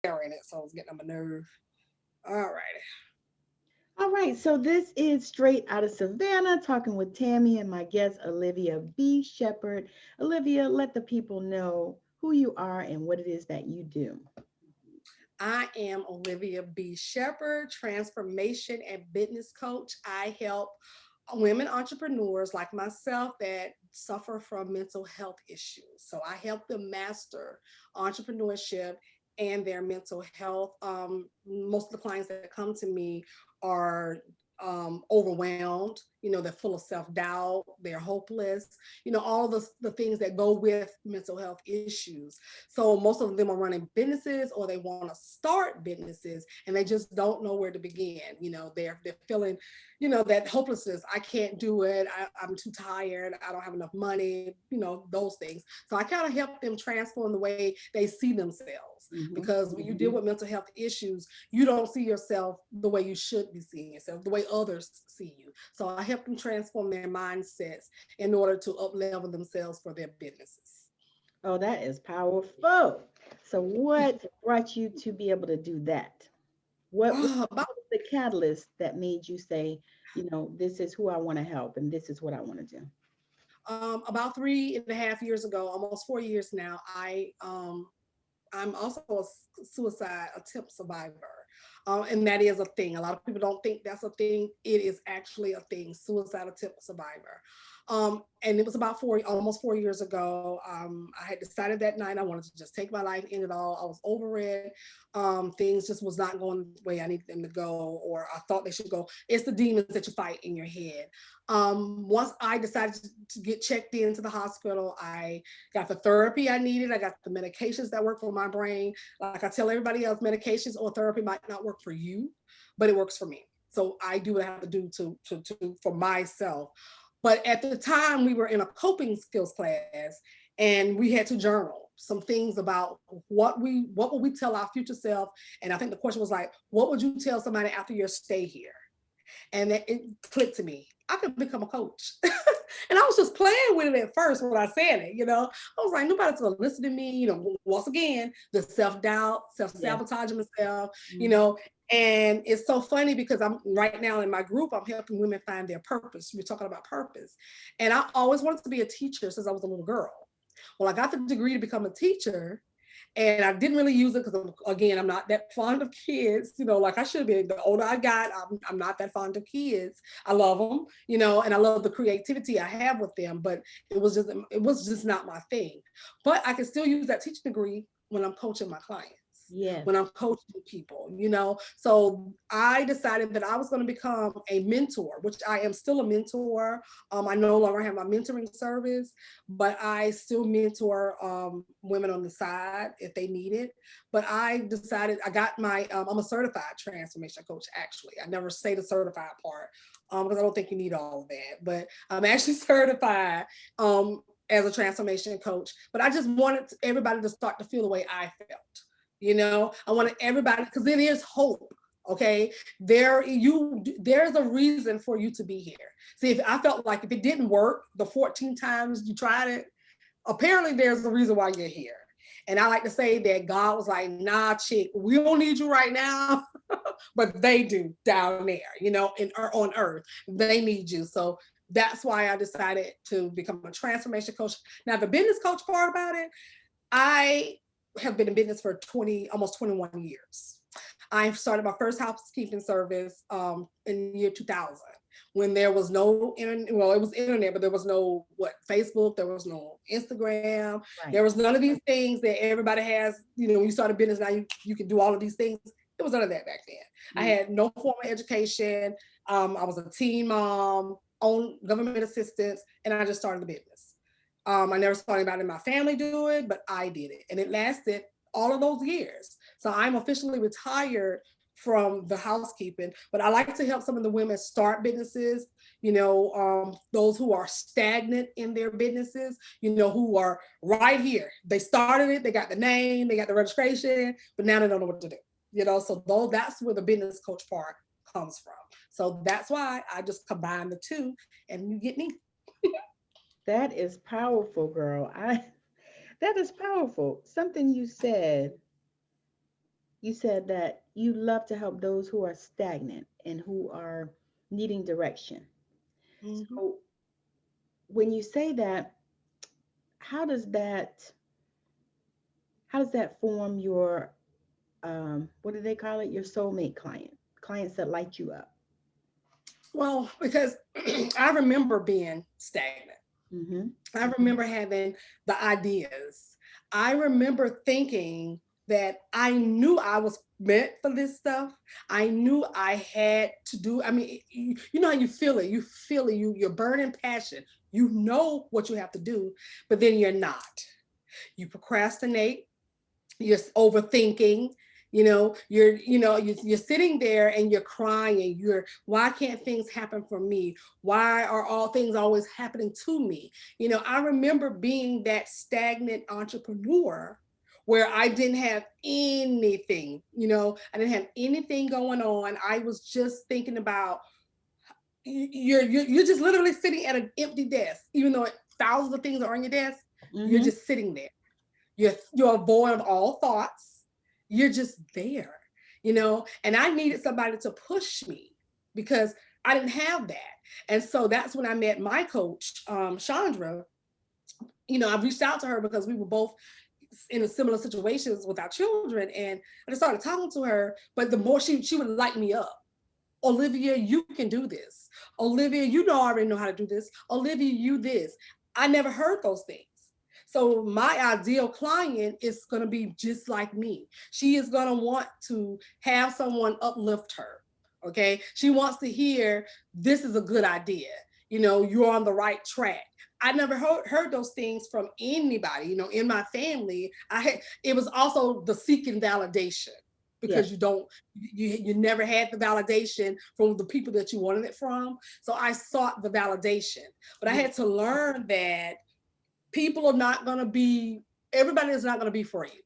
in it, so I was getting on my nerve. All righty. All right, so this is Straight Out of Savannah, talking with Tammy and my guest, Olivia B Shepherd. Olivia, let the people know who you are and what it is that you do. I am Olivia B Shepherd, transformation and business coach. I help women entrepreneurs like myself that suffer from mental health issues. So I help them master entrepreneurship and their mental health. Most of the clients that come to me are overwhelmed. They're full of self doubt. They're hopeless. All the things that go with mental health issues. So most of them are running businesses or they want to start businesses and they just don't know where to begin. They're feeling, that hopelessness. I can't do it. I'm too tired. I don't have enough money. Those things. So I kind of help them transform the way they see themselves. Mhm. Because when you deal with mental health issues, you don't see yourself the way you should be seeing yourself, the way others see you. So I help them transform their mindsets in order to up level themselves for their businesses. Oh, that is powerful. So, what brought you to be able to do that? What About was the catalyst that made you say, this is who I want to help and this is what I want to do? about 3.5 years ago, almost 4 years now, I'm also a suicide attempt survivor. And that is a thing. A lot of people don't think that's a thing. It is actually a thing, suicide attempt survivor. And it was about almost 4 years ago. I had decided that night I wanted to just take my life, end it all. I was over it. Things just was not going the way I needed them to go, or I thought they should go. It's the demons that you fight in your head. Once I decided to get checked into the hospital, I got the therapy I needed. I got the medications that work for my brain. Like I tell everybody else, medications or therapy might not work for you, but it works for me. So I do what I have to do to for myself. But at the time, we were in a coping skills class, and we had to journal some things about what would we tell our future self. And I think the question was like, what would you tell somebody after your stay here? And it clicked to me. I could become a coach. And I was just playing with it at first when I said it. I was like, nobody's gonna listen to me. Once again, the self-doubt, Yes. self-sabotaging myself, you Mhm. know. And it's so funny because I'm right now in my group, I'm helping women find their purpose. We're talking about purpose. And I always wanted to be a teacher since I was a little girl. Well, I got the degree to become a teacher, and I didn't really use it because, again, I'm not that fond of kids, like I should be. The older I got, I'm not that fond of kids. I love them, and I love the creativity I have with them, but it was just not my thing. But I can still use that teaching degree when I'm coaching my clients, Yes. when I'm coaching people. So I decided that I was going to become a mentor, which I am still a mentor. I no longer have my mentoring service, but I still mentor women on the side if they need it. But I decided I got I'm a certified transformation coach. Actually, I never say the certified part because I don't think you need all of that. But I'm actually certified as a transformation coach. But I just wanted everybody to start to feel the way I felt. I wanted everybody, because it is hope. Okay, there's a reason for you to be here. See, if I felt like if it didn't work the 14 times you tried it, apparently there's a reason why you're here. And I like to say that God was like, nah, chick, we don't need you right now, but they do down there, on earth. They need you. So that's why I decided to become a transformation coach. Now, the business coach part about it, I have been in business for almost 21 years. I started my first housekeeping service in the year 2000 when there was no internet. Well, it was internet, but there was no Facebook. There was no Instagram. There Right. was none of these things that everybody has. When you start a business now, you can do all of these things. It was none of that back then. I Mm. had no formal education. I was a teen mom on government assistance, and I just started the business. I never saw anybody in my family do it, but I did it. And it lasted all of those years. So I'm officially retired from the housekeeping, but I like to help some of the women start businesses, those who are stagnant in their businesses, who are right here. They started it, they got the name, they got the registration, but now they don't know what to do. So that's where the business coach part comes from. So that's why I just combine the two and you get me. That is powerful, girl. That is powerful. Something you said. You said that you love to help those who are stagnant and who are needing direction. Mhm. So when you say that, how does that how does that form your what do they call it? Your soulmate clients that light you up. Well, because I remember being stagnant. Mm-hmm. I remember having the ideas. I remember thinking that I knew I was meant for this stuff. I knew I had to do. I mean, you know how you feel it. You feel it. You're burning passion. You know what you have to do, but then you're not. You procrastinate. You're overthinking. You're sitting there and you're crying. Why can't things happen for me? Why are all things always happening to me? I remember being that stagnant entrepreneur where I didn't have anything. I didn't have anything going on. I was just thinking about, you're just literally sitting at an empty desk, even though thousands of things are on your desk. You're Mm-hmm. just sitting there. You're void of all thoughts. You're just there, and I needed somebody to push me because I didn't have that. And so that's when I met my coach, Chandra. I reached out to her because we were both in a similar situations with our children, and I just started talking to her. But the more she would light me up. Olivia, you can do this. Olivia, I already know how to do this. Olivia, you this. I never heard those things. So my ideal client is going to be just like me. She is going to want to have someone uplift her. Okay. She wants to hear, this is a good idea. You're on the right track. I never heard those things from anybody. In my family, it was also the seeking validation, because Yes. you never had the validation from the people that you wanted it from. So I sought the validation, but I Yes. had to learn that people are not going to be everybody is not going to be for you.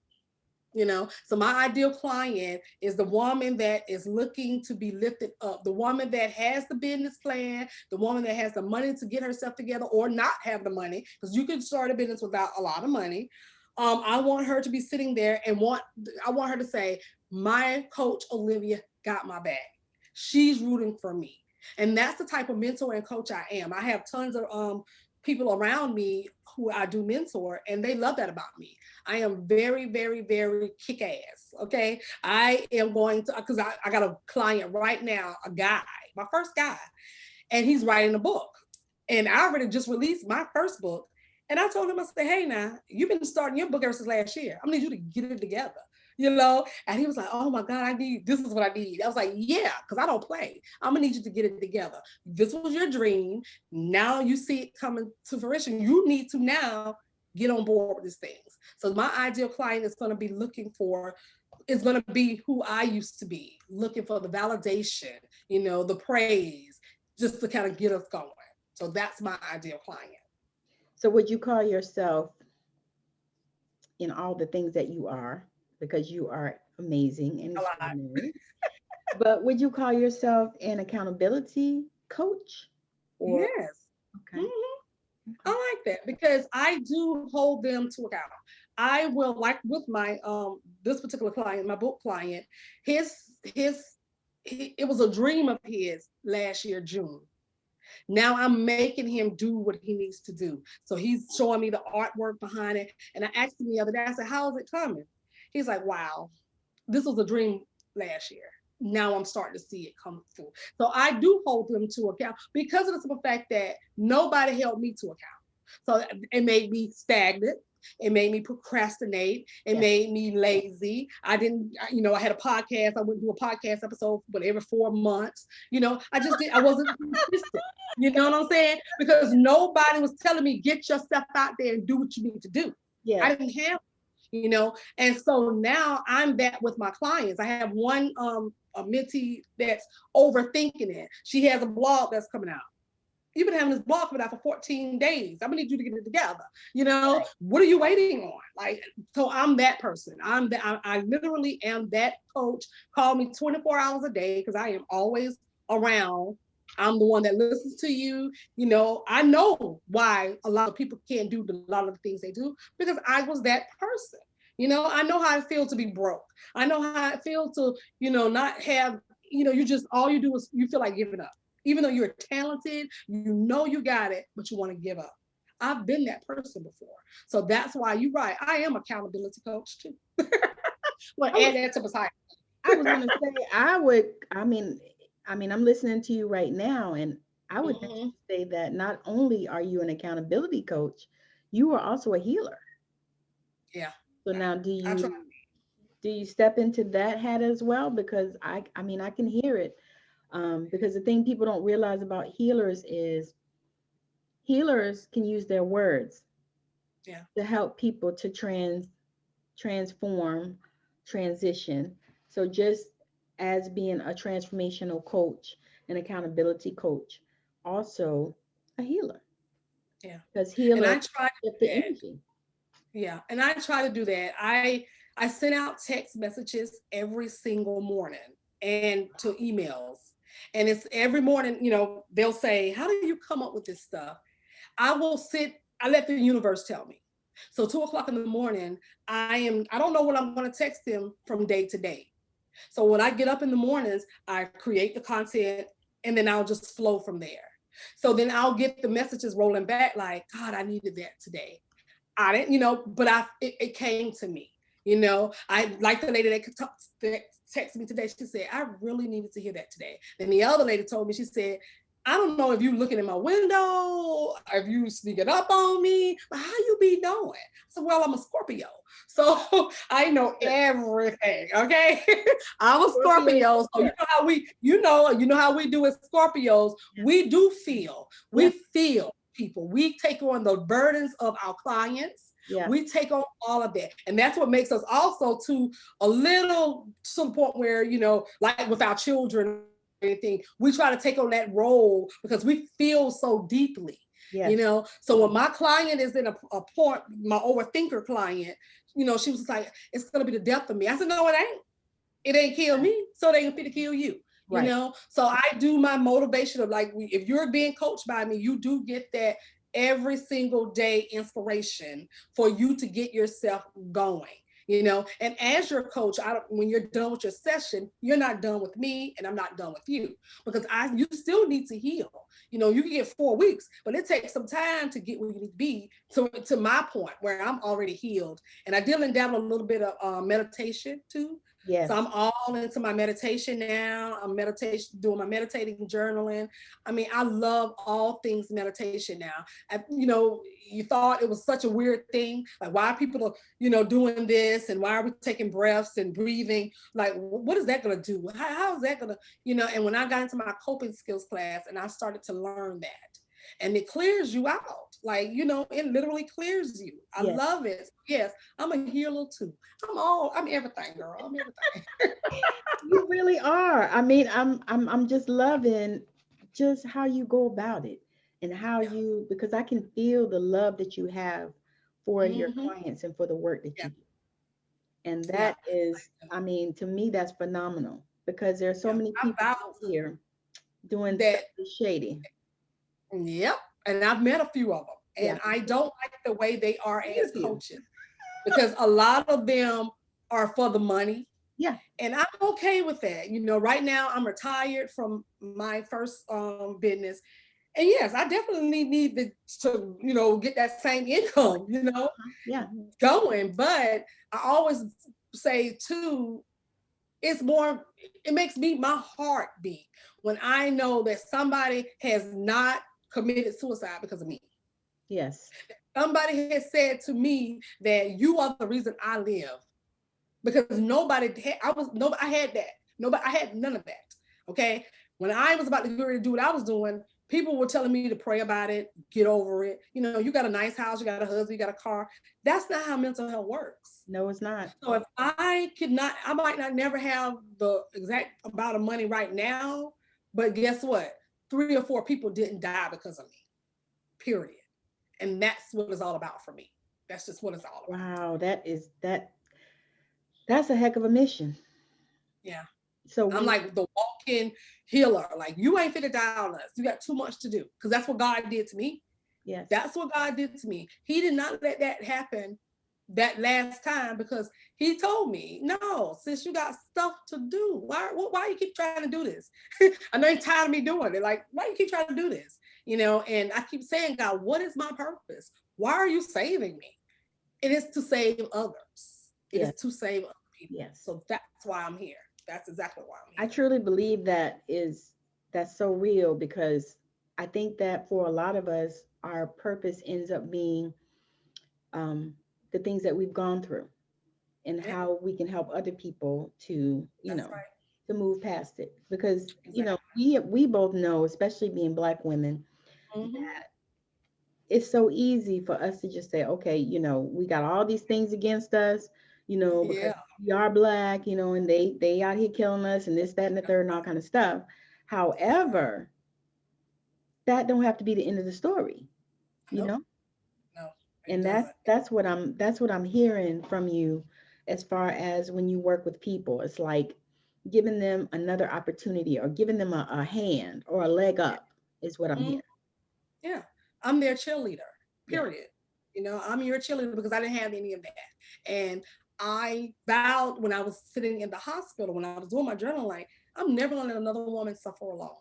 So my ideal client is the woman that is looking to be lifted up, the woman that has the business plan, the woman that has the money to get herself together, or not have the money, because you can start a business without a lot of money. I want her to be sitting there and I want her to say, my coach Olivia got my back. She's rooting for me. And that's the type of mentor and coach I am. I have tons of people around me who I do mentor, and they love that about me. I am very, very, very kick ass. Okay. I am going to, because I got a client right now, a guy, my first guy, and he's writing a book. And I already just released my first book. And I told him, I said, hey, now, you've been starting your book ever since last year. I'm gonna need you to get it together. And he was like, oh my God, this is what I need. I was like, yeah, because I don't play. I'm gonna need you to get it together. This was your dream. Now you see it coming to fruition. You need to now get on board with these things. So my ideal client is gonna be is going to be who I used to be, looking for the validation, the praise, just to kind of get us going. So that's my ideal client. So would you call yourself in all the things that you are, because you are amazing and A lot. extraordinary, but would you call yourself an accountability coach or Yes. okay, Mm-hmm. okay. I like that because I do hold them to account. I will, like with my this particular client, my book client, his his it was a dream of his last year June. Now I'm making him do what he needs to do. So he's showing me the artwork behind it. And I asked him the other day, I said, how is it coming? He's like, wow, this was a dream last year. Now I'm starting to see it come through. So I do hold them to account because of the simple fact that nobody held me to account. So it made me stagnant. It made me procrastinate. It Yes. made me lazy. I didn't, I had a podcast. I wouldn't do a podcast episode, but every 4 months. I just did. I wasn't consistent. You know what I'm saying? Because nobody was telling me, get yourself out there and do what you need to do. I Yes. didn't have, and so now I'm that with my clients. I have one a mentee that's overthinking it. She has a blog that's coming out. You've been having this blog coming out for 14 days. I'm gonna need you to get it together. What are you waiting on? Like, so I'm that person. I literally am that coach. Call me 24 hours a day because I am always around. I'm the one that listens to you. I know why a lot of people can't do a lot of the things they do because I was that person. I know how it feels to be broke. I know how it feels to, not have, you just, all you do is you feel like giving up. Even though you're talented, you got it, but you want to give up. I've been that person before. So that's why you're right. I am accountability coach too. Well, add that to beside. I was gonna say I'm listening to you right now, and I would Mhm. say that not only are you an accountability coach, you are also a healer. Yeah, So now I try. do you step into that hat as well? Because I can hear it. Because the thing people don't realize about healers is healers can use their words Yeah. to help people to transform, transition. So just as being a transformational coach, an accountability coach, also a healer, Yeah. because And healers I try to shift do the that. energy. Yeah. And I try to do that. I send out text messages every single morning and to emails. And it's every morning, they'll say, how do you come up with this stuff? I let the universe tell me. So 2 o'clock in the morning, I don't know what I'm going to text them from day to day. So when I get up in the mornings, I create the content and then I'll just flow from there. So then I'll get the messages rolling back like, God, I needed that today. I didn't, but it came to me. I like the lady that texted me today. She said, I really needed to hear that today. Then the other lady told me, she said, I don't know if you looking in my window, if you sneaking up on me, but how you be knowing? I said, well, I'm a Scorpio. So I know everything. Okay. I'm a Scorpios, Scorpio. So you know how we do as Scorpios. yeah, We do feel. yeah, We feel people. We take on the burdens of our clients. yeah, We take on all of that. And that's what makes us also to a little to the point where, like with our children or anything, we try to take on that role because we feel so deeply. yes, So when my client is in a point, my overthinker client, she was like, it's gonna be the death of me. I said, no, it ain't. It ain't kill me, so they can fit to kill you. right. So I do my motivation of like, if you're being coached by me, you do get that every single day inspiration for you to get yourself going. And as your coach, when you're done with your session, you're not done with me and I'm not done with you, because you still need to heal. You can get 4 weeks, but it takes some time to get where you need to be to my point where I'm already healed. And I deal and dabble a little bit of meditation too. So Yes, I'm all into my meditation now. I'm doing my meditating journaling. I mean, I love all things meditation now. You thought it was such a weird thing. Like, why are people, doing this, and why are we taking breaths and breathing? Like, what is that going to do? How is that going to, and when I got into my coping skills class and I started to learn that, and it clears you out. Like, it literally clears you. I yes. love it. Yes, I'm a healer too. I'm everything, girl. I'm everything. You really are. I'm just loving just how you go about it and how Yeah. you, because I can feel the love that you have for your Mm-hmm. clients and for the work that Yeah. you do. And Yeah. that is, to me, that's phenomenal because there are so Yeah. many I people found out here doing stuff that. that's shady. Yep. And I've met a few of them, Yeah. and I don't like the way they are Me as too. coaches, because a lot of them are for the money. Yeah. And I'm okay with that. Right now I'm retired from my first business. And yes, I definitely need to get that same income, Yeah. going. But I always say too, it's more, it makes my heart beat when I know that somebody has not committed suicide because of me. Yes. Somebody has said to me that you are the reason I live, because nobody had, I had that. I had none of that. Okay. When I was about to get ready to do what I was doing, people were telling me to pray about it, get over it. You got a nice house, you got a husband, you got a car. That's not how mental health works. No, it's not. So if I might not never have the exact amount of money right now, but guess what? 3 or 4 people didn't die because of me, period. And that's what it's all about for me. That's just what it's all about. Wow, that's a heck of a mission. Yeah. So I'm when like the walk-in healer. Like, you ain't fit to die on us. You got too much to do. Because that's what God did to me. yes. That's what God did to me. He did not let that happen that last time because he told me, no, sis, you got stuff to do. Why you keep trying to do this? I know you're tired of me doing it. Like, why you keep trying to do this? You know, and I keep saying, God, what is my purpose? Why are you saving me? It is to save others. It is Yes. to save other people. Yes. So that's why I'm here. That's exactly why I'm I here. truly believe that's so real, because I think that for a lot of us, our purpose ends up being um, the things that we've gone through, and Yeah, how we can help other people to, that's right. to move past it. Because, Exactly. we both know, especially being Black women, Hmm. it's so easy for us to just say, okay, we got all these things against us, because Yeah. we are Black, and they out here killing us, and this, that, and the third, and all kind of stuff. That's right. However, that don't have to be the end of the story, you Nope. know. No, it And doesn't. that's what I'm hearing from you, as far as when you work with people. It's like giving them another opportunity, or giving them a hand or a leg Yeah. up, is what I'm Mhm. hearing. Yeah. I'm their cheerleader, Yeah. period. You know, I'm your cheerleader because I didn't have any of that. And I vowed when I was sitting in the hospital, when I was doing my journal, like, I'm never going to let another woman suffer alone.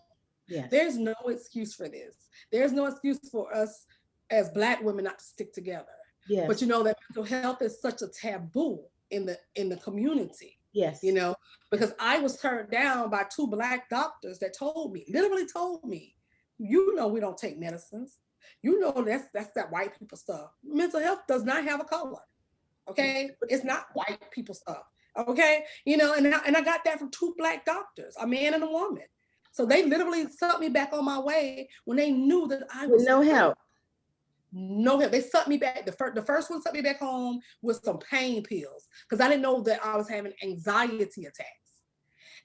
Yes. There's no excuse for this. There's no excuse for us as Black women not to stick together. But Yes. you know that mental health is such a taboo in the community. You Yes. know, Yes. because I was turned down by two Black doctors that told me, literally told me, you know, we don't take medicines. You know, that's that white people stuff. Mental health does not have a color. Okay, it's not white people stuff. Okay, you know, and I got that from two Black doctors, a man and a woman. So they literally set me back on my way when they knew that I With was no hurt. help. No help. They set me back. The first one set me back home with some pain pills because I didn't know that I was having anxiety attacks.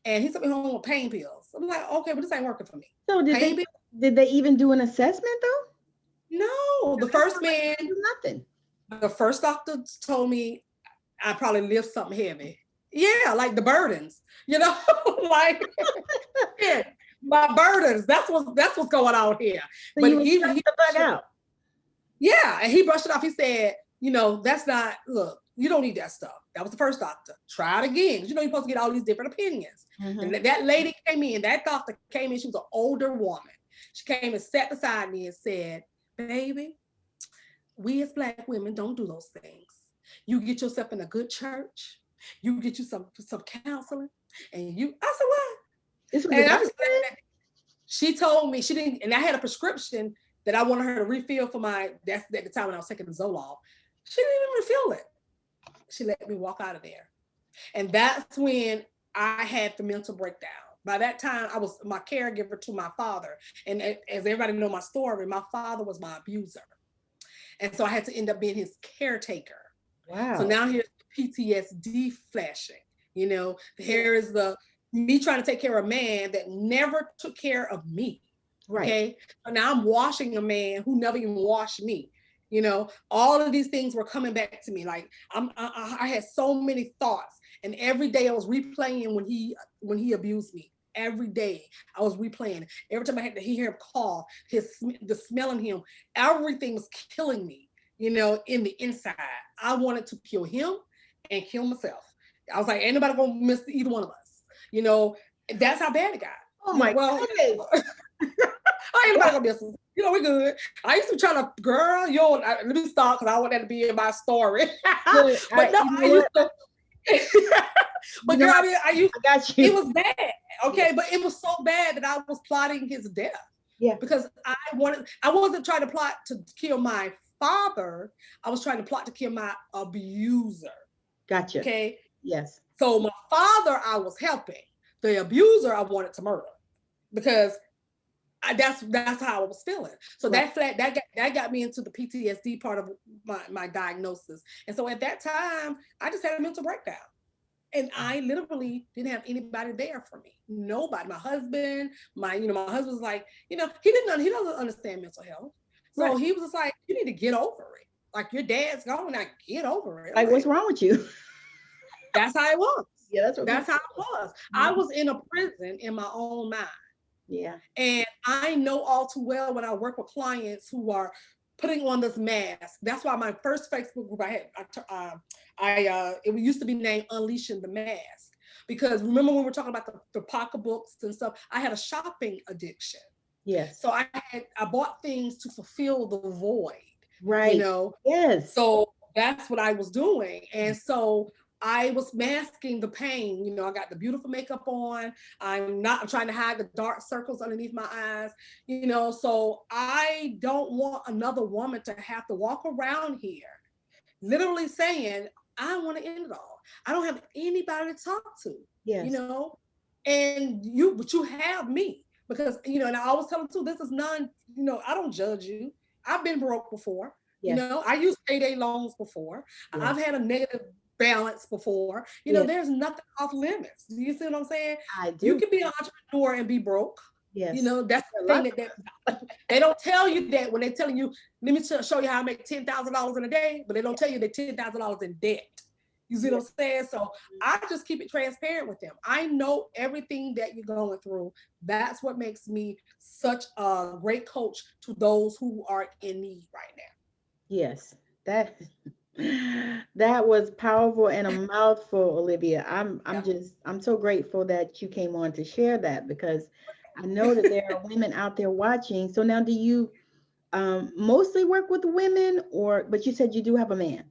And he sent me home with pain pills. I'm like, okay, but this ain't working for me. So did Pain they pills? did they even do an assessment though? No. The That first sounds like man, they didn't do nothing. the first doctor told me I probably lift something heavy. Yeah, like the burdens, you know, like yeah, my burdens. That's what's going on here. So But you was stressed he the fuck out. yeah, and he brushed it off. He said, you know, that's not look. You don't need that stuff. That was the first doctor. Try it again. You know, you're supposed to get all these different opinions. And Hmm. that lady came in. That doctor came in. She was an older woman. She came and sat beside me and said, "Baby, we as Black women don't do those things. You get yourself in a good church. You get you some counseling, and you." I said, "What?" This was the And I doctor just she told me she didn't, and I had a prescription that I wanted her to refill for my. That's at the time when I was taking the Zoloft. She didn't even refill it. She let me walk out of there, and that's when I had the mental breakdown. By that time, I was my caregiver to my father, and as everybody know my story, my father was my abuser, and so I had to end up being his caretaker. So Wow. now here's the PTSD flashing. You know, Yeah. here is the me trying to take care of a man that never took care of me. Right. Okay. So now I'm washing a man who never even washed me. You know, all of these things were coming back to me. Like I had so many thoughts, and every day I was replaying when he abused me. Every day I was replaying. Every time I had to hear him cough, the smelling him, everything was killing me. You know, in the inside, I wanted to kill him and kill myself. I was like, ain't nobody gonna miss either one of us. You know, that's how bad it got. Oh You know, my well, goodness. I ain't nobody gonna miss us. You know, we good. I used to try to, girl, let me stop because I want that to be in my story. Look, But no, you know I used what? to. You But know girl, what? I used. I got It you. was bad, Yeah. okay, but it was so bad that I was plotting his death Yeah. because I wasn't trying to plot to kill my father. I was trying to plot to kill my abuser. Gotcha. Okay. Yes. So my father, I was helping. The abuser, I wanted to murder because that's how I was feeling. So Right. that got me into the PTSD part of my diagnosis. And so at that time, I just had a mental breakdown. And I literally didn't have anybody there for me. Nobody. My husband, my husband was like, he doesn't understand mental health. So Right. he was just like, you need to get over it. Like your dad's gone, now get over it. I'm Like, what's like, wrong with you? that's how it was. Yeah, that's what That's people how say. it was. I Yeah. was in a prison in my own mind. Yeah. And I know all too well when I work with clients who are putting on this mask. That's why my first Facebook group it used to be named Unleashing the Mask. Because remember when we were talking about the pocketbooks and stuff, I had a shopping addiction. Yes. So I bought things to fulfill the void, Right. Yes. So that's what I was doing. And so I was masking the pain. I got the beautiful makeup on. I'm trying to hide the dark circles underneath my eyes, so I don't want another woman to have to walk around here literally saying, I want to end it all. I don't have anybody to talk to, yes. But you have me because, and I always tell them too, this is I don't judge you. I've been broke before. Yes. I used payday loans before. Yes. I've had a negative balance before. Yes. There's nothing off limits. Do you see what I'm saying? I do. You can be an entrepreneur and be broke. Yes. That's the thing that they don't tell you that when they're telling you, let me show you how I make $10,000 in a day, but they don't tell you they're $10,000 in debt. You see what I'm saying? So I just keep it transparent with them. I know everything that you're going through. That's what makes me such a great coach to those who are in need right now. Yes, that was powerful and a mouthful, Olivia. I'm so grateful that you came on to share that, because I know that there are women out there watching. So now, do you mostly work with women, but you said you do have a man?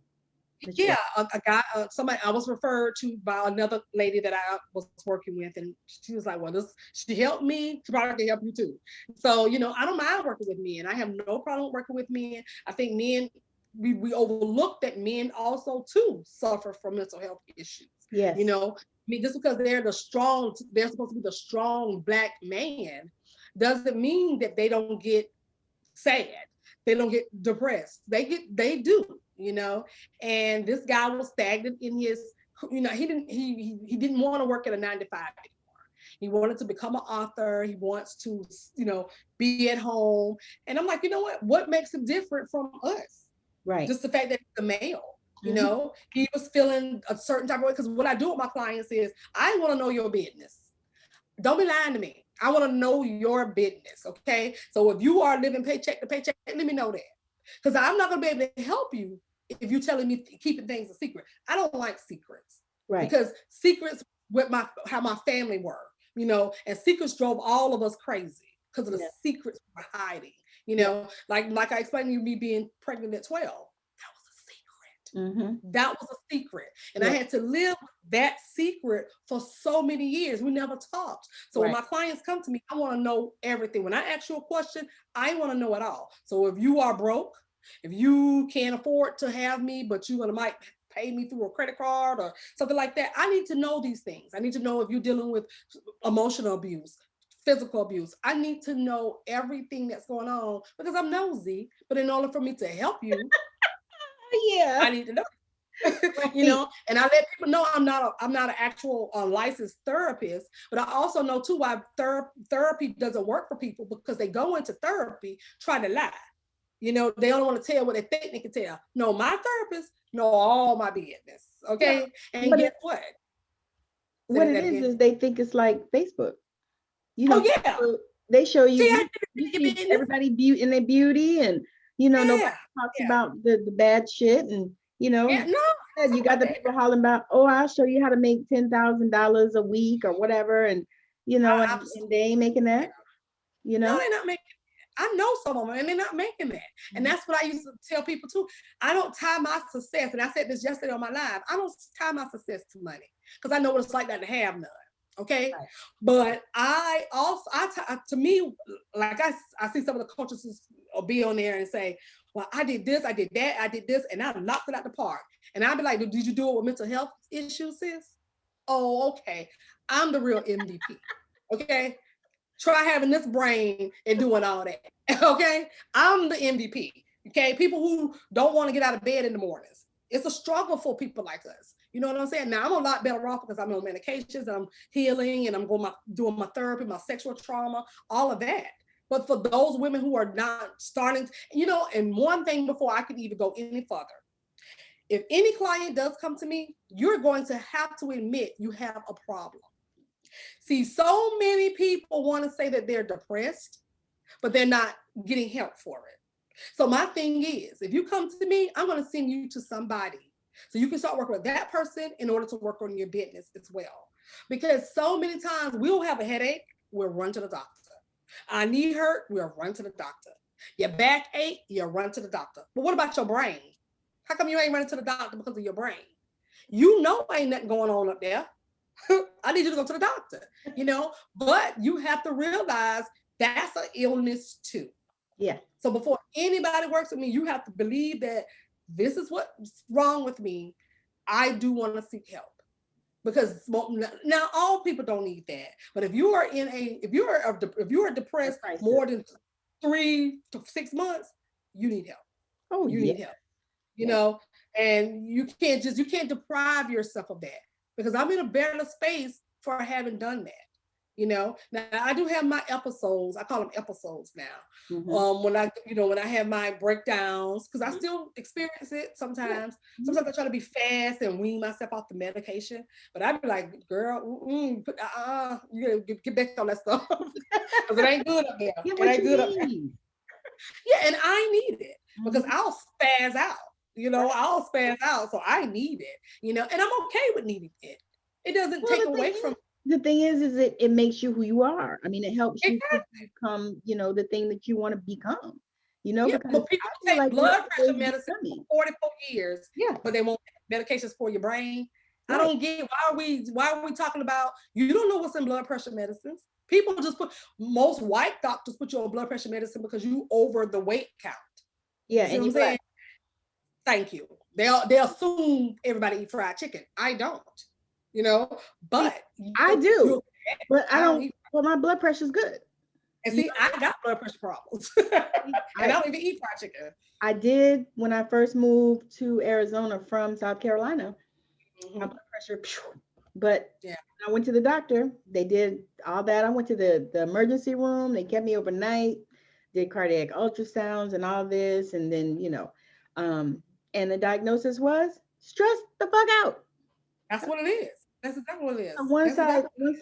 Yeah, a guy, somebody I was referred to by another lady that I was working with, and she was like, well, she helped me, she probably can help you too. So, I don't mind working with men. I have no problem working with men. I think men, we overlook that men also too suffer from mental health issues. Yes. Just because they're supposed to be the strong Black man, doesn't mean that they don't get sad. They don't get depressed. They do, and this guy was stagnant in his, he didn't want to work at a 9 to 5 anymore. He wanted to become an author. He wants to, be at home. And I'm like, what makes him different from us? Right. Just the fact that he's a male. He was feeling a certain type of way. Because what I do with my clients is, I want to know your business. Don't be lying to me. I want to know your business, okay? So if you are living paycheck to paycheck, let me know that. Because I'm not going to be able to help you if you're telling me keeping things a secret. I don't like secrets. Right. Because secrets with how my family were, and secrets drove all of us crazy because of the secrets we're hiding, like I explained to you, me being pregnant at 12. That was a secret. And I had to live with that secret for so many years. We never talked. So when my clients come to me, I want to know everything. When I ask you a question, I want to know it all. So if you are broke, if you can't afford to have me, but you might pay me through a credit card or something like that, I need to know these things. I need to know if you're dealing with emotional abuse, physical abuse. I need to know everything that's going on because I'm nosy. But in order for me to help you, I need to know. And I let people know I'm not an actual licensed therapist, but I also know too why therapy doesn't work for people, because they go into therapy trying to lie. They don't want to tell what they think they can tell. No, my therapist know all my business. Okay. And guess what? What it is they think it's like Facebook. Facebook, they show you, see everybody in their beauty, and nobody talks about the bad shit, and you got the people hollering about, oh, I'll show you how to make $10,000 a week or whatever, and and they ain't making that. No, they're not making. I know some of them, and they're not making that. And that's what I used to tell people too. I don't tie my success, and I said this yesterday on my live, I don't tie my success to money, because I know what it's like not to have none. Okay. Right. But to me, like I see some of the coaches will be on there and say, well, I did this, I did that, I did this, and I knocked it out the park. And I'll be like, did you do it with mental health issues, sis? Oh, okay. I'm the real MVP. Okay. Try having this brain and doing all that. Okay. I'm the MVP. Okay. People who don't want to get out of bed in the mornings. It's a struggle for people like us. You know what I'm saying? Now I'm a lot better off because I'm on medications, I'm healing, and I'm doing my therapy, my sexual trauma, all of that. But for those women who are not starting, and one thing before I could even go any further, if any client does come to me, you're going to have to admit you have a problem. See, so many people want to say that they're depressed, but they're not getting help for it. So my thing is, if you come to me, I'm going to send you to somebody so you can start working with that person in order to work on your business as well. Because so many times we'll have a headache, we'll run to the doctor. Our knee hurt, we'll run to the doctor. Your back ache, you'll run to the doctor. But what about your brain? How come you ain't running to the doctor because of your brain? You know ain't nothing going on up there. I need you to go to the doctor, but you have to realize that's an illness too. Yeah. So before anybody works with me, you have to believe that this is what's wrong with me. I do want to seek help because now all people don't need that. But if you are if you are depressed more than 3 to 6 months, you need help. Oh, you need help. And you can't deprive yourself of that because I'm in a better space for having done that. Now I do have my episodes. I call them episodes now. Mm-hmm. When I have my breakdowns, because I still experience it sometimes. Mm-hmm. Sometimes I try to be fast and wean myself off the medication, but I'd be like, girl, you gotta get back on that stuff because it ain't good up there. It ain't good up there. Yeah, and I need it because I'll spaz out. I'll spaz out, so I need it. And I'm okay with needing it. It doesn't take away from. The thing is it makes you who you are. I mean, it helps you to become, the thing that you want to become. Because but people take blood pressure medicine for 44 years, but they won't take medications for your brain. Right. I don't get why are we talking about you don't know what's in blood pressure medicines. People just most white doctors put you on blood pressure medicine because you over the weight count. Yeah, and you're saying, thank you. They assume everybody eat fried chicken. I don't. But I do, but I don't. Well, my blood pressure's good. And see, I got blood pressure problems, and I don't even eat fried chicken. I did when I first moved to Arizona from South Carolina. My blood pressure, but I went to the doctor. They did all that. I went to the emergency room. They kept me overnight, did cardiac ultrasounds and all this, and then and the diagnosis was stress the fuck out. That's what it is. That's exactly what it is. Once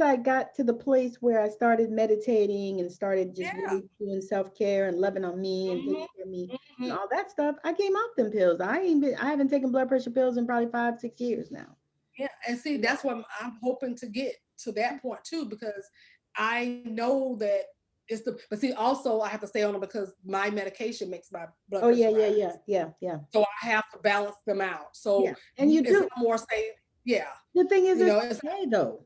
I got to the place where I started meditating and started just really doing self-care and loving on me and taking care of me and all that stuff, I came off them pills. I haven't taken blood pressure pills in probably 5-6 years now. Yeah, and see, that's what I'm hoping to get to that point too, because I know that but see, also I have to stay on it because my medication makes my blood pressure rise. Yeah. So I have to balance them out. So and you do more say. Yeah. The thing is, it's okay though.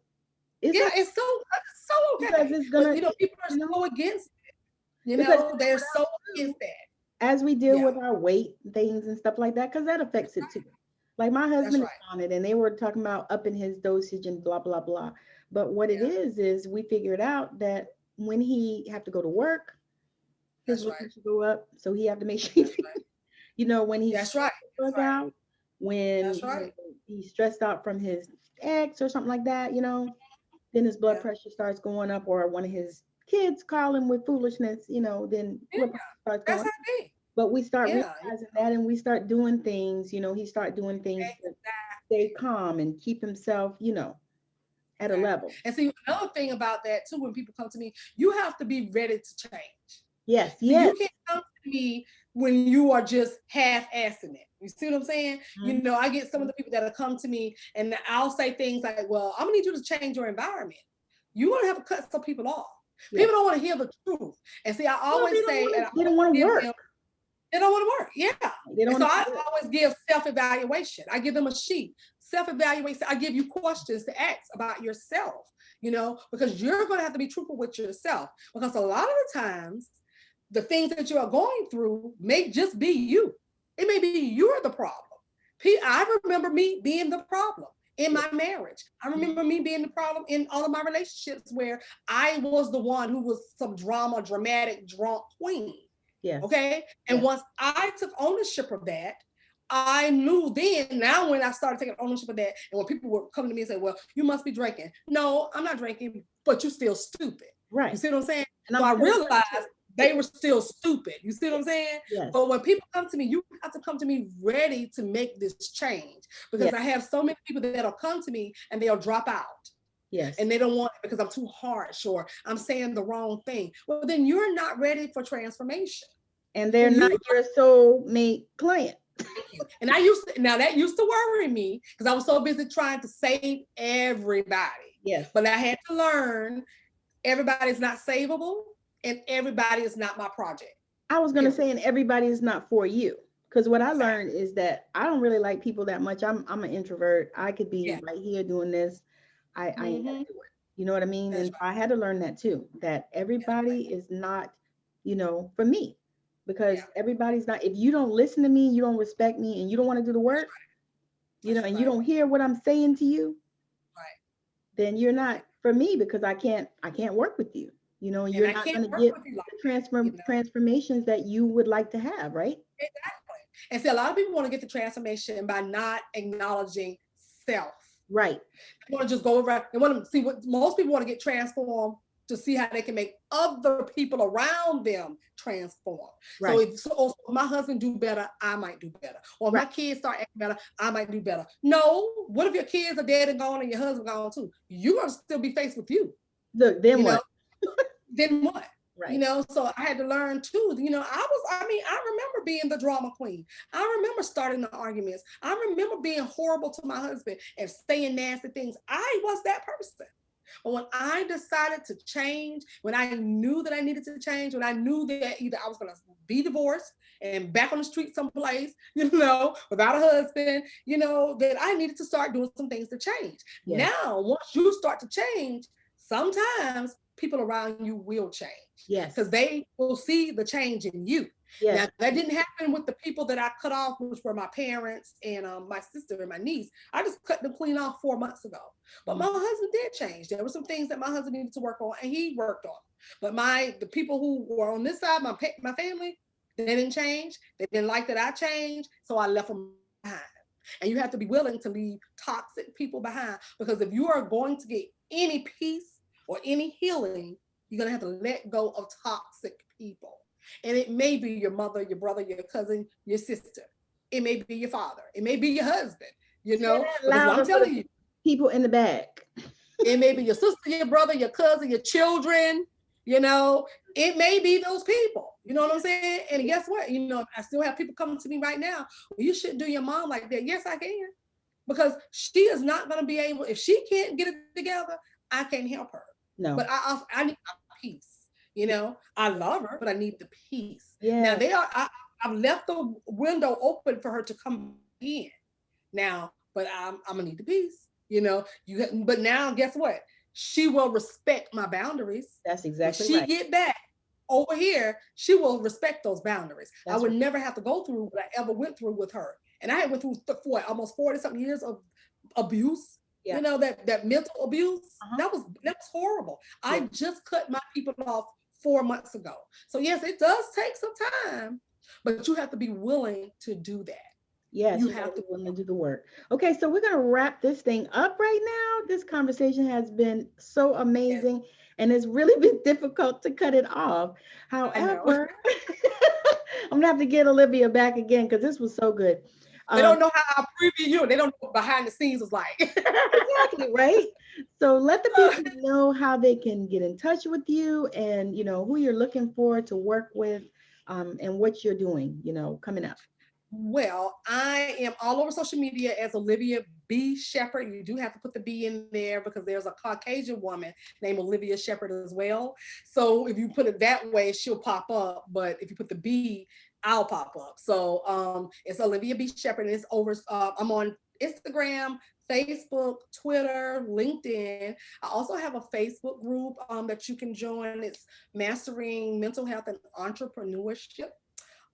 It's so okay. Because it's gonna, but, people are so against it. They're so against that. As we deal with our weight things and stuff like that, because that affects it too. Like my husband is on it, and they were talking about upping his dosage and blah blah blah. But what it is we figured out that when he have to go to work, his blood pressure go up, so he have to make sure. When he's work out. When he's stressed out from his ex or something like that, then his blood pressure starts going up, or one of his kids call him with foolishness, then blood pressure starts going up. But we start realizing that, and we start doing things, he start doing things to stay calm and keep himself, at a level. And see, another thing about that too, when people come to me, you have to be ready to change. Yes. You can't come to me when you are just half-assing it. You see what I'm saying? I get some of the people that come to me and I'll say things like, well, I'm gonna need you to change your environment. You're gonna have to cut some people off. People don't want to hear the truth. And see, I always say, they don't want to work. They don't want to work. Yeah. So I always give self-evaluation. I give them a sheet. Self-evaluation. I give you questions to ask about yourself, because you're going to have to be truthful with yourself. Because a lot of the times, the things that you are going through may just be you. It may be you're the problem. I remember me being the problem in my marriage. I remember me being the problem in all of my relationships where I was the one who was some dramatic, drunk queen. Yeah. Okay. And once I took ownership of that, I knew then, now when I started taking ownership of that, and when people would come to me and say, well, you must be drinking. No, I'm not drinking, but you're still stupid. Right. You see what I'm saying? And so I realized they were still stupid. You see what I'm saying? Yes. But when people come to me, you have to come to me ready to make this change, because I have so many people that'll come to me and they'll drop out. Yes. And they don't want it because I'm too harsh or I'm saying the wrong thing. Well, then you're not ready for transformation. And they're And not you, your soulmate client. and that used to worry me because I was so busy trying to save everybody. Yes. But I had to learn everybody's not savable and everybody is not my project. I was gonna Period. say, and everybody is not for you. Because what I learned Exactly. is that I don't really like people that much. I'm an introvert. I could be Yeah. right here doing this. I ain't gonna Mm-hmm. do it. You know what I mean? That's And I had to learn that too, that everybody is not, for me. right. Yeah. Because everybody's not, if you don't listen to me, you don't respect me, and you don't want to do the work, That's and you right. don't hear what I'm saying to you, Right. then you're not for me, because I can't work with you. And You're I not can't going to work get with you like the that, transformations that you would like to have, right? Exactly. And see, a lot of people want to get the transformation by not acknowledging self. Right. They want to just go around. They want to see what most people want to get transformed to see how they can make other people around them transform. So Right. if my husband do better, I might do better. Or if Right. my kids start acting better, I might do better. No, what if your kids are dead and gone and your husband gone too? You're gonna still be faced with you. Look, then You know, what? then what? Right. So I had to learn too. I remember being the drama queen. I remember starting the arguments. I remember being horrible to my husband and saying nasty things. I was that person. But when I decided to change, when I knew that I needed to change, when I knew that either I was going to be divorced and back on the street someplace, without a husband, that I needed to start doing some things to change. Yes. Now, once you start to change, sometimes people around you will change Yes. because they will see the change in you. Now, Yes. that didn't happen with the people that I cut off, which were my parents and my sister and my niece. I just cut them clean off 4 months ago. But my husband did change. There were some things that my husband needed to work on, and he worked on. But the people who were on this side, my family, they didn't change. They didn't like that I changed, so I left them behind. And you have to be willing to leave toxic people behind, because if you are going to get any peace or any healing, you're gonna have to let go of toxic people. And it may be your mother, your brother, your cousin, your sister. It may be your father. It may be your husband. Say that Because I'm louder for the telling you, people in the back. it may be your sister, your brother, your cousin, your children. It may be those people. You know what I'm saying? And guess what? I still have people coming to me right now. Well, you shouldn't do your mom like that. Yes, I can. Because she is not going to be able, if she can't get it together, I can't help her. No. But I need peace. I love her, but I need the peace. Now Yes. I've left the window open for her to come in now, but I'm gonna need the peace. But now guess what? She will respect my boundaries. That's When exactly she right. get back over here, she will respect those boundaries. I That's would right. never have to go through what I ever went through with her. And I had went through for almost 40 something years of abuse. Yeah. That mental abuse. Uh-huh. That was horrible. I Yeah. just cut my people off 4 months ago. So yes, it does take some time, but you have to be willing to do that. Yes, You you got to have be to. willing to do the work. Okay, so we're going to wrap this thing up right now. This conversation has been so Yes, amazing, and it's really been difficult to cut it off. I know. However, I'm going to have to get Olivia back again because this was so good. They Um, don't know how I preview you. They don't know what behind the scenes was like. exactly, right? So let the people know how they can get in touch with you, and, who you're looking for to work with, and what you're doing, coming up. Well, I am all over social media as Olivia B Shepherd. You do have to put the B in there because there's a Caucasian woman named Olivia Shepherd as well. So if you put it that way, she'll pop up. But if you put the B, I'll pop up. So it's Olivia B Shepherd. And it's over. I'm on Instagram, Facebook, Twitter, LinkedIn. I also have a Facebook group that you can join. It's Mastering Mental Health and Entrepreneurship.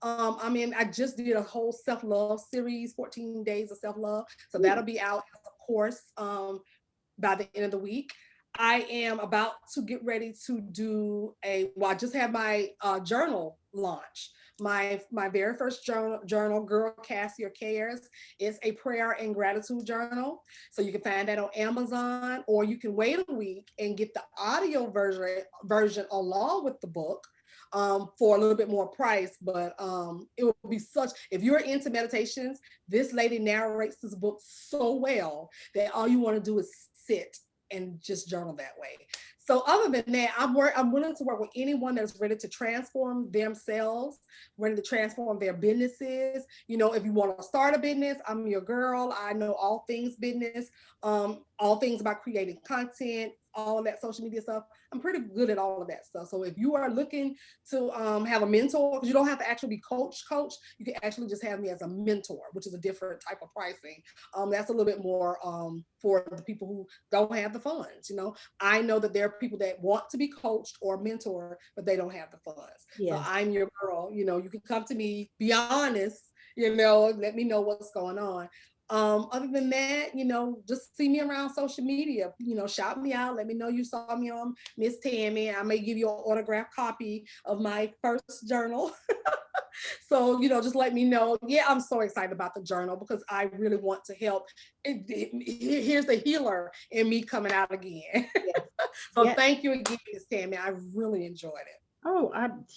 I just did a whole self-love series, 14 days of self-love. So that'll be out as a course by the end of the week. I am about to get ready to I just had my journal launch. My very first journal, Girl Cassier Cares, is a prayer and gratitude journal. So you can find that on Amazon, or you can wait a week and get the audio version along with the book for a little bit more price. But it will be if you're into meditations, this lady narrates this book so well that all you want to do is sit and just journal that way. So other than that, I'm willing to work with anyone that's ready to transform themselves, ready to transform their businesses. You know, if you want to start a business, I'm your girl. I know all things business, all things about creating content, all of that social media stuff. I'm pretty good at all of that stuff. So if you are looking to have a mentor, because you don't have to actually be coach, you can actually just have me as a mentor, which is a different type of pricing. That's a little bit more for the people who don't have the funds. You know, I know that there are people that want to be coached or mentored, but they don't have the funds. So Yes. I'm your girl. You know, you can come to me, be honest, you know, let me know what's going on. Other than that, you know, just see me around social media, you know, shout me out, let me know you saw me on Miss Tammi. I may give you an autographed copy of my first journal. So, you know, just let me know. Yeah, I'm so excited about the journal because I really want to help. Here's the healer in me coming out again. Yes. So Yes. thank you again, Miss Tammi. I really enjoyed it. Oh,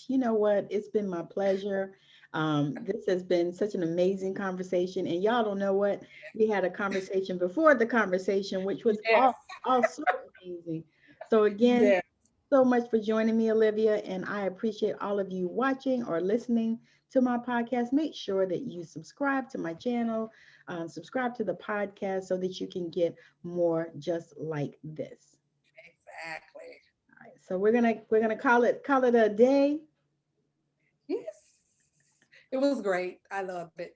you know what? It's been my pleasure. This has been such an amazing conversation. And y'all don't know what? We had a conversation before the conversation, which was Yes, also amazing. So again, yes. so much for joining me, Olivia. And I appreciate all of you watching or listening to my podcast. Make sure that you subscribe to my channel, subscribe to the podcast so that you can get more just like this. Exactly. All right, so we're gonna call it a day. Yes. It was great. I loved it.